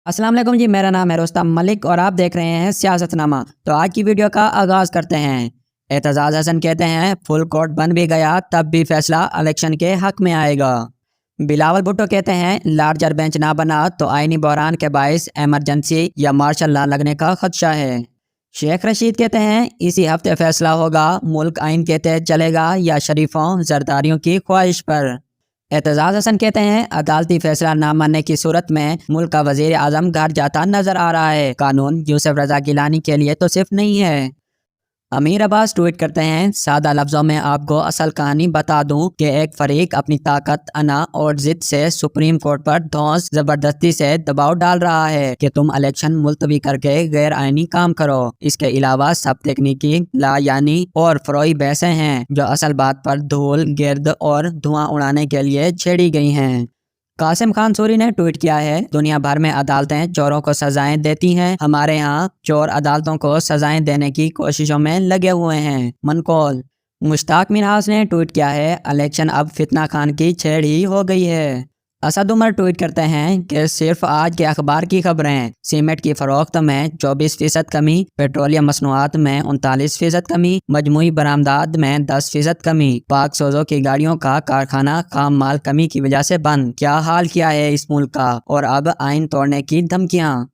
अस्सलाम वालेकुम जी, मेरा नाम है रुस्तम मलिक और आप देख रहे हैं सियासतनामा। तो आज की वीडियो का आगाज़ करते हैं। एतजाज़ हसन कहते हैं फुल कोर्ट बन भी गया तब भी फैसला इलेक्शन के हक में आएगा। बिलावल भुट्टो कहते हैं लार्जर बेंच ना बना तो आईनी बहरान के बायस एमरजेंसी या मार्शल लॉ लगने का खदशा है। शेख रशीद कहते हैं इसी हफ्ते फैसला होगा मुल्क आइन के तहत चलेगा या शरीफों जरदारियों की ख्वाहिश पर। एतजाज़ हसन कहते हैं अदालती फैसला ना मानने की सूरत में मुल्क का वजीर आजम घर जाता नजर आ रहा है। कानून यूसुफ रजा गिलानी के लिए तो सिर्फ नहीं है। अमीर अब्बास ट्वीट करते हैं सादा लफ्ज़ों में आपको असल कहानी बता दूं कि एक फरीक अपनी ताकत अना और जिद से सुप्रीम कोर्ट पर धौंस जबरदस्ती से दबाव डाल रहा है कि तुम इलेक्शन मुलतवी करके गैर आइनी काम करो। इसके अलावा सब तकनीकी लायानी और फरोई बहसें हैं जो असल बात पर धूल गिर्द और धुआं उड़ाने के लिए छेड़ी गई हैं। कासिम खान सूरी ने ट्वीट किया है दुनिया भर में अदालतें चोरों को सजाएं देती हैं, हमारे यहाँ चोर अदालतों को सजाएं देने की कोशिशों में लगे हुए हैं। मनकौल मुश्ताक मिनहास ने ट्वीट किया है इलेक्शन अब फितना खान की छेड़ ही हो गई है। असद उमर ट्वीट करते हैं कि सिर्फ आज के अखबार की खबरें, सीमेंट की फरोख्त में 24% कमी, पेट्रोलियम मसनूआत में 39% कमी, मजमूई बरामदात में 10% कमी, पाक सोजों की गाड़ियों का कारखाना खाम माल कमी की वजह से बंद। क्या हाल किया है इस मुल्क का, और अब आइन तोड़ने की धमकियाँ।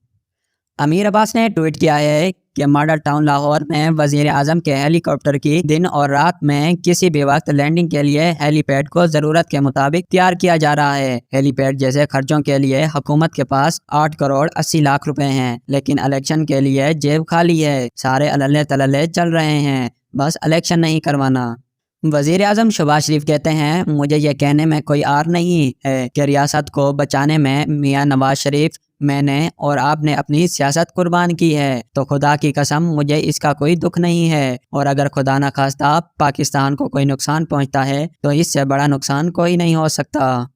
अमीर अब्बास ने ट्वीट किया है कि मॉडल टाउन लाहौर में वजीर आजम के हेलीकॉप्टर की दिन और रात में किसी भी वक्त लैंडिंग के लिए हेलीपैड को ज़रूरत के मुताबिक तैयार किया जा रहा है। हेलीपैड जैसे खर्चों के लिए हुकूमत के पास 8 करोड़ 80 लाख रुपए हैं, लेकिन इलेक्शन के लिए जेब खाली है। सारे अल्ले तल्ले चल रहे हैं, बस इलेक्शन नहीं करवाना। वजीर आजम शहबाज शरीफ कहते हैं मुझे ये कहने में कोई आर नहीं है कि रियासत को बचाने में मियाँ नवाज शरीफ, मैंने और आपने अपनी सियासत कुर्बान की है, तो खुदा की कसम मुझे इसका कोई दुख नहीं है। और अगर खुदा न खास्ता पाकिस्तान को कोई नुकसान पहुंचता है तो इससे बड़ा नुकसान कोई नहीं हो सकता।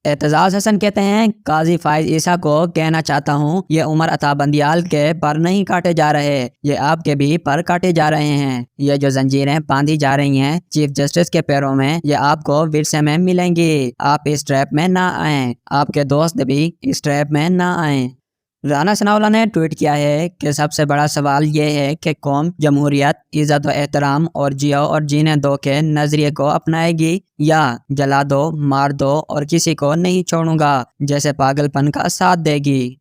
एतजाज़ हसन कहते हैं काजी फाइज ईसा को कहना चाहता हूँ ये उमर अता बंदियाल के पर नहीं काटे जा रहे, ये आपके भी पर काटे जा रहे हैं। ये जो जंजीरें बांधी जा रही हैं चीफ जस्टिस के पैरों में, ये आपको विरसे में मिलेंगी। आप इस ट्रैप में ना आएँ, आपके दोस्त भी इस ट्रैप में ना आएँ। राना सनाउल्लाह ने ट्वीट किया है कि सबसे बड़ा सवाल ये है कि कौम जमहूरियत, इज़्ज़त व एहतराम और जियो और जीने दो के नज़रिए को अपनाएगी या जला दो, मार दो और किसी को नहीं छोड़ूंगा जैसे पागलपन का साथ देगी।